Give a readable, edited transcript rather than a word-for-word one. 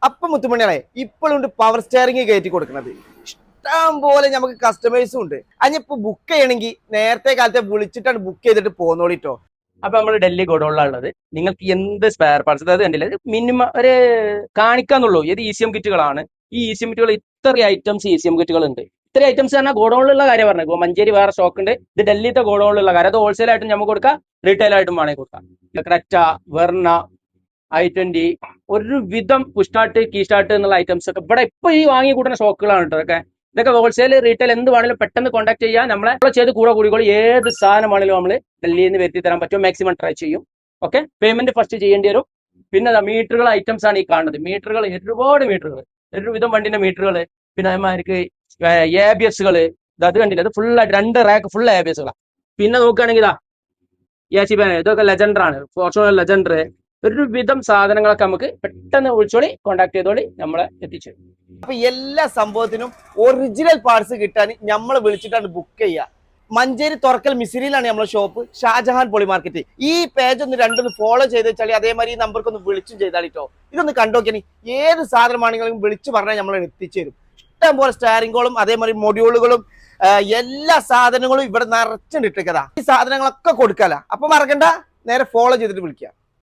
അപ്പം മുത്തുമണികളെ ഇപ്പോഴുണ്ട് power steering കയറ്റി കൊടുക്കുന്നത്. ഇഷ്ടം പോലെ നമുക്ക് കസ്റ്റമേഴ്സും ഉണ്ട്. അതിനിപ്പോ ബുക്ക് ചെയ്യണമെങ്കിൽ നേരത്തെ കാലത്തെ വിളിച്ചിട്ടാണ് ബുക്ക് ചെയ്തിട്ട് പോന്നോളിട്ടോ. അപ്പൊ നമ്മൾ ഡൽഹി ഗോഡൌണിലുള്ളത്. നിങ്ങൾക്ക് എന്ത് സ്പെയർ പാർട്സ് അതായത് കണ്ടില്ല, മിനിമം ഒരു കാണിക്കാന്നുള്ളൂ. ഏത് ECM കിറ്റുകളാണ്. ഈ ECM കിറ്റുകൾ ഇത്ര ഐറ്റംസ് ECM കിറ്റുകൾ ഉണ്ട്. ഇത്ര ഐറ്റംസ് പറഞ്ഞാൽ ഗോഡൌണിലുള്ള കാര്യം പറഞ്ഞു. മഞ്ചേരി വേറെ സ്റ്റോക്ക് ഉണ്ട്. ഇത് ഡൽഹിത്തെ ഗോഡൌണിലുള്ള കാര്യം. അത് ഹോൾസെയിൽ ആയിട്ടും നമുക്ക് കൊടുക്കാം, റീറ്റെയിൽ ആയിട്ടും വേണമെങ്കിൽ കൊടുക്കാം. ക്രെറ്റ, വെർണ, i20 ഒരു വിധം പുഷ്ടാർട്ട്, കീ സ്റ്റാർട്ട് എന്നുള്ള ഐറ്റംസ് ഒക്കെ ഇവിടെ ഇപ്പൊ ഈ വാങ്ങി കൂട്ടുന്ന സ്റ്റോക്കുകളാണ് കേട്ടോ. ഇതൊക്കെ ഹോൾസെയിൽ, റീറ്റെയിൽ എന്ത് വേണമെങ്കിലും പെട്ടെന്ന് കോൺടാക്ട് ചെയ്യാൻ നമ്മളെ ചെയ്ത് കൂടെ കൂടിക്കോളൂ. ഏത് സാധനം വേണമെങ്കിലും നമ്മൾ ഡൽഹിയിൽ നിന്ന് വരുത്തി തരാൻ പറ്റും. മാക്സിമം ട്രൈ ചെയ്യും. ഓക്കെ, പേയ്മെന്റ് ഫസ്റ്റ് ചെയ്യേണ്ടി വരും. പിന്നെ മീറ്ററുകൾ ഐറ്റംസ് ആണ് ഈ കാണുന്നത്. മീറ്ററുകൾ ഒരുപാട് മീറ്ററുകൾ, ഒരുവിധം വണ്ടിന്റെ മീറ്ററുകൾ. പിന്നെ അതേമാതിരിക്ക് ABSകൾ, അത് കണ്ടില്ല, അത് ഫുൾ ആയിട്ട് 2 റാക്ക് ഫുൾ ABSകളാണ്. പിന്നെ നോക്കുകയാണെങ്കിൽ ഇതൊക്കെ ലെജൻഡർ ആണ്, ഫോർച്യൂണർ ലെജൻഡർ. ഒരുവിധം സാധനങ്ങളൊക്കെ നമുക്ക് പെട്ടെന്ന് വിളിച്ചോളി, കോൺടാക്ട് ചെയ്തോളി, നമ്മളെ എത്തിച്ചു. അപ്പൊ എല്ലാ സംഭവത്തിനും ഒറിജിനൽ പാർട്സ് കിട്ടാൻ നമ്മളെ വിളിച്ചിട്ടാണ് ബുക്ക് ചെയ്യുക. മഞ്ചേരി തുറക്കൽ മിസിരിയിലാണ് നമ്മളെ ഷോപ്പ്, ഷാജഹാൻ പോളി മാർക്കറ്റ്. ഈ പേജ് ഒന്ന് രണ്ടൊന്ന് ഫോളോ ചെയ്ത് വെച്ചാൽ അതേമാതിരി ഈ നമ്പർക്ക് ഒന്ന് വിളിച്ചും ചെയ്താളിട്ടോ. ഇതൊന്ന് കണ്ടോക്കിയാൽ ഏത് സാധനമാണെങ്കിലും വിളിച്ചു പറഞ്ഞാൽ നമ്മൾ എത്തിച്ചു തരും. ഇഷ്ടം പോലെ സ്റ്റാരിങ്ങുകളും അതേമാതിരി മൊഡ്യൂളുകളും എല്ലാ സാധനങ്ങളും ഇവിടെ നിറച്ചിട്ടിട്ടതാ. ഈ സാധനങ്ങളൊക്കെ കൊടുക്കാല. അപ്പൊ മറക്കണ്ട, നേരെ ഫോളോ ചെയ്തിട്ട് വിളിക്കുക.